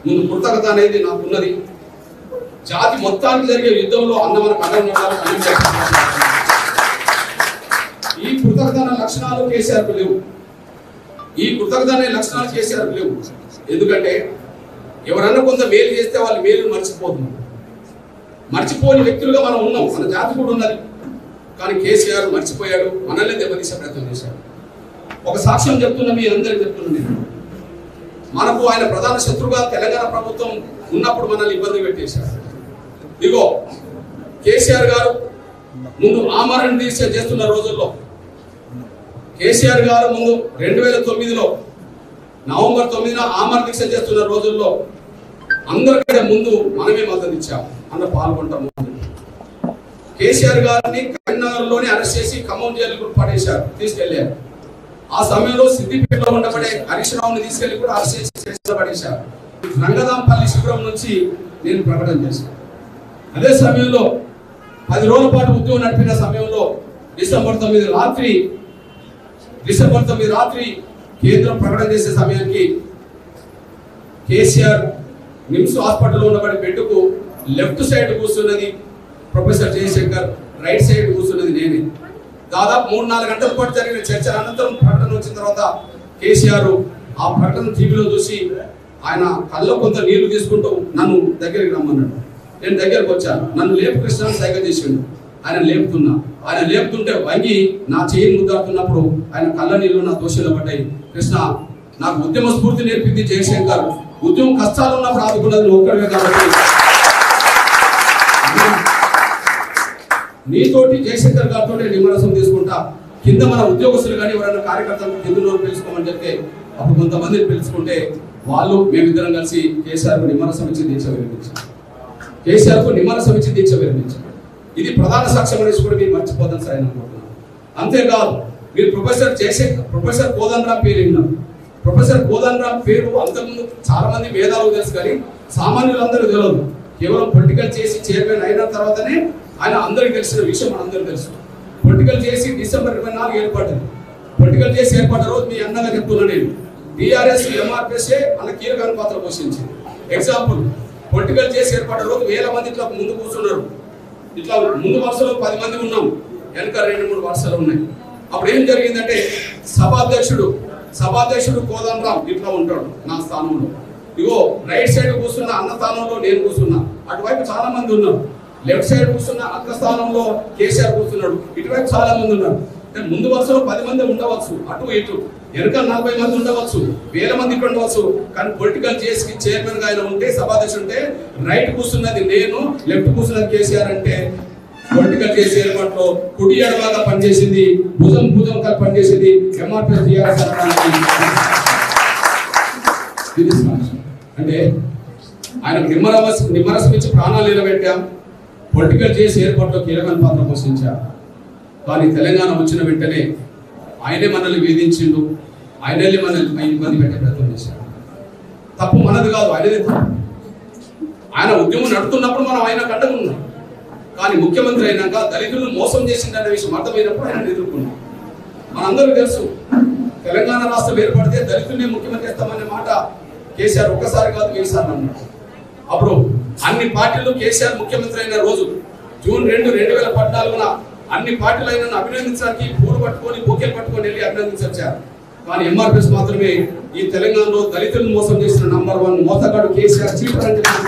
ముందు కృతజ్ఞత అనేది నాకు ఉన్నది. జాతి మొత్తానికి జరిగే యుద్ధంలో అన్న మనకు అండగా ఈ కృతజ్ఞత లక్షణాలు కేసీఆర్కు లేవు. ఈ కృతజ్ఞత లక్షణాలు కేసీఆర్కు లేవు. ఎందుకంటే ఎవరన్నా కొంత మేలు చేస్తే వాళ్ళు మేలు మర్చిపోతున్నారు. మర్చిపోని వ్యక్తులుగా మనం ఉన్నాం. మన జాతి కూడా ఉన్నది. కానీ కేసీఆర్ మర్చిపోయాడు, మనల్ని దెబ్బతీసే ప్రయత్నం చేశాడు. ఒక సాక్ష్యం చెప్తున్నా, మీ అందరికి చెప్తున్నా నేను. మనకు ఆయన ప్రధాన శత్రువుగా తెలంగాణ ప్రభుత్వం ఉన్నప్పుడు మనల్ని ఇబ్బంది పెట్టేశాడు. ఇదిగో కేసీఆర్ గారు ముందు ఆమరణ దీక్ష చేస్తున్న రోజుల్లో, కేసీఆర్ గారు ముందు 2009లో నవంబర్ 9న ఆమరణ దీక్ష చేస్తున్న రోజుల్లో అందరికంటే ముందు మనమే మద్దతు ఇచ్చాము. అందరూ పాల్గొంటాము. కేసీఆర్ గారిని కరీంనగర్లోనే అరెస్ట్ చేసి ఖమ్మం జైలుకు పడేశారు, తీసుకెళ్లారు. ఆ సమయంలో సిద్దిపేటలో ఉండబడే హరీష్ రావుని తీసుకెళ్లి కూడా అరెస్ట్ చేసి పడేశారు. రంగదాంపల్లి శిబిరం నుంచి నేను ప్రకటన చేశాను. అదే సమయంలో 10 రోజుల పాటు ఉద్యోగం నడిపిన సమయంలో డిసెంబర్ 9 రాత్రి కేంద్రం ప్రకటన చేసే సమయానికి కేసీఆర్ నిమ్స్ హాస్పిటల్లో ఉన్నబడి బెడ్కు లెఫ్ట్ సైడ్ కూర్చున్నది ప్రొఫెసర్ జయశంకర్, రైట్ సైడ్ కూర్చున్నది నేనే. దాదాపు 3-4 గంటల పాటు జరిగిన చర్చ అనంతరం ప్రకటన వచ్చిన తర్వాత కేసీఆర్ ఆ ప్రకటన టీవీలో చూసి ఆయన కళ్ళలో కొంత నీళ్లు తీసుకుంటూ నన్ను దగ్గరికి రమ్మన్నాడు. నేను దగ్గరకు వచ్చాను. నన్ను లేపు కృష్ణ సైగ చేసిండు. ఆయన లేపుతున్నా. ఆయన లేపుతుంటే వంగి నా చేయి ముద్దాడుతున్నప్పుడు ఆయన కళ్ళ నీళ్లు నా దోషంలో పడ్డాయి. కృష్ణ, నాకు ఉద్యమ స్ఫూర్తి నేర్పింది జయశంకర్. ఉద్యమం కష్టాలు ఉన్నప్పుడు ఆదుకున్నది నువ్వు ఒక్కడివే కాబట్టి నీతోటి జయశంకర్ గారితో నిమ్మరసం తీసుకుంటా. కింద మన ఉద్యోగస్తులు కానీ ఎవరైనా కార్యకర్తలు కింద పిలుచుకోమని చెప్తే అప్పుడు కొంతమందిని పిలుచుకుంటే వాళ్ళు మేమిద్దరం కలిసి కేసీఆర్కు నిమ్మరసం ఇచ్చి దీక్ష విరమించాం. ఇది ప్రధాన సాక్ష్యం అనేసి కూడా మీరు మర్చిపోతాను సార్ అనుకుంటున్నాను. అంతేకాదు, మీరు ప్రొఫెసర్ కోదండరామ్ పేరు విన్నారు. ప్రొఫెసర్ కోదండరామ్ పేరు అంతకుముందు చాలా మంది మేధావులు తెలుసు, కానీ సామాన్యులందరూ తెలియదు. కేవలం పొలిటికల్ చేసి చైర్మన్ అయిన తర్వాతనే ఆయన అందరికి తెలిసిన విషయం మనందరూ తెలుసు. పొలిటికల్ చేసి డిసెంబర్ 24 ఏర్పడింది. పొలిటికల్ చేసి ఏర్పడ్డ రోజు మీ అన్నగా చెప్తున్నా నేను, టీఆర్ఎస్ ఎంఆర్పిఎస్ మన కీలకమైన పాత్ర పోషించింది. ఎగ్జాంపుల్, పొలిటికల్ చేసి ఏర్పడ్డ రోజు 1000 మంది ఇట్లా ముందు కూర్చున్నారు. ఇట్లా ముందు వరుసలో 10 మంది ఉన్నాం, వెనక 2-3 వరుసలు ఉన్నాయి. అప్పుడు ఏం జరిగిందంటే సభాధ్యక్షుడు కోదండరామ్ ఇట్లా ఉంటాడు నా స్థానంలో. ఇగో రైట్ సైడ్ కూర్చున్న అన్న స్థానంలో నేను కూర్చున్నా. అటువైపు చాలా మంది ఉన్నారు. లెఫ్ట్ సైడ్ కూర్చున్న అక్క స్థానంలో కేసీఆర్ కూర్చున్నాడు. ఇటువైపు చాలా మంది ఉన్నారు. ముందు వరుసలో 10 మంది ఉండవచ్చు, అటు ఇటు. వెనక 40 మంది ఉండవచ్చు, 1000 మంది ఇక్కడ ఉండవచ్చు. కానీ పొలిటికల్ చేసి చైర్మన్ గా ఆయన ఉంటే, సభాధ్యక్షుడు ఉంటే, రైట్ కూర్చున్నది నేను, లెఫ్ట్ కూర్చున్నది కేసీఆర్ అంటే పొలిటికల్ చేసి ఏర్పాట్లో కుడి ఎడమగా పనిచేసింది, భుజం కలిపి పనిచేసింది ఎంఆర్పిఎస్ టీఆర్ఎస్ అంటే ఆయనకు నిమ్మరసం ఇచ్చి ప్రాణాలు నిలబెట్టాం. పొలిటికల్ చేసి ఏర్పాట్లో కీలకమైన పాత్ర పోషించాం. కానీ తెలంగాణ వచ్చిన వెంటనే ఆయనే మనల్ని వేధించిండు, ఆయనే మనల్ని ఇబ్బంది పెట్టే ప్రయత్నం చేశాడు. తప్పు మనది కాదు, ఆయనదే తప్పు. ఆయన ఉద్యమం నడుపుతున్నప్పుడు మనం ఆయన కండగా ఉన్నాం. కానీ ముఖ్యమంత్రి అయినాక దళితులను మోసం చేసిందనే విషయం అర్థమైనప్పుడు ఆయన ఎదుర్కొన్నాం. మనందరికీ తెలుసు, తెలంగాణ రాష్ట్రం ఏర్పడితే దళితుల్ని ముఖ్యమంత్రి చేస్తామనే మాట కేసీఆర్ ఒక్కసారి కాదు 1000 సార్లు అన్నాడు. అప్పుడు అన్ని పార్టీలు కేసీఆర్ ముఖ్యమంత్రి అయిన రోజు జూన్ 2, 2014 అన్ని పార్టీలు అభినందించడానికి పూలు పట్టుకొని బొకేలు పట్టుకొని వెళ్ళి అభినందించారు. కానీ ఎంఆర్పిఎస్ మాత్రమే ఈ తెలంగాణలో దళితులను మోసం చేసిన నంబర్ 1 మోసగాడు కేసీఆర్ చీటర్ అని చెప్పి